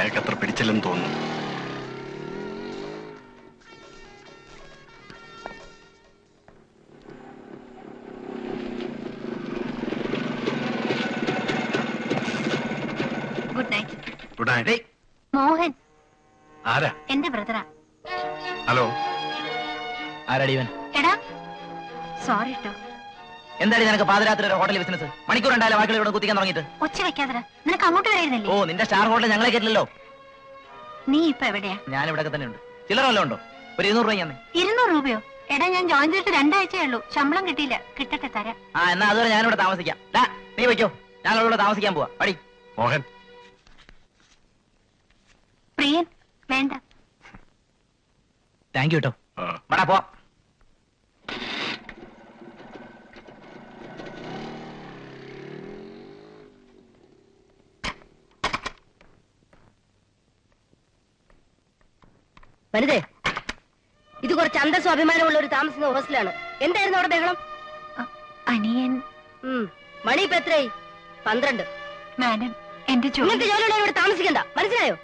അയാൾക്ക് അത്ര പിടിച്ചില്ലെന്ന് തോന്നുന്നു. Good night. Good night. Mohan ആരാ? എന്റെ ബ്രദറാ. ഹലോ, ആരാടിവൻ? എടാ സോറി ട്ടോ. എന്തായാലും നിനക്ക് പാതിരാത്രി ഒരു ഹോട്ടൽ ബിസിനസ് മണിക്കൂർ ഉണ്ടായാലും വാക്കുകൾ ഇവിടെ കുത്തിക്കാൻ തുടങ്ങിയിട്ട്. ഒച്ച വെക്കാതെ നിനക്ക് അങ്ങോട്ട് വരായിരുന്നില്ലേ? ഓ, നിന്റെ സ്റ്റാർ ഹോട്ടൽ ഞങ്ങളെ കേട്ടില്ലല്ലോ. നീ ഇപ്പൊ എവിടെയാ? ഞാൻ ഇവിടെ തന്നെ ഉണ്ട്. ചില്ലറ വല്ലതും ഉണ്ടോ? ഒരു 200 രൂപ. 200 രൂപയോ? എടാ ഞാൻ ജോയിൻ ചെയ്തിട്ട് 2 ആഴ്ചയേ ഉള്ളൂ. ശമ്പളം കിട്ടിയില്ല. കിട്ടട്ടെ തരാം. ആ, എന്നാ അതുവരെ ഞാനിവിടെ താമസിക്കാം. നീ വയ്ക്കോ, ഞങ്ങൾ ഇവിടെ താമസിക്കാൻ പോവാ. പടി മോഹൻ. പ്രിയൻ വേണ്ട. താങ്ക് യു കേട്ടോ. വേടാ പോ. വനിതേ, ഇത് കുറച്ച് അന്തസ്സും അഭിമാനമുള്ള ഒരു താമസിക്കുന്ന ഹോസ്റ്റലാണ്. എന്തായിരുന്നു അവിടെ ബഹളം? അനിയൻ. മണി ഇപ്പൊ എത്രയായി? 12. മാഡം എന്റെ ജോലിയുള്ള ഇവിടെ താമസിക്കണ്ട, മനസ്സിലായോ?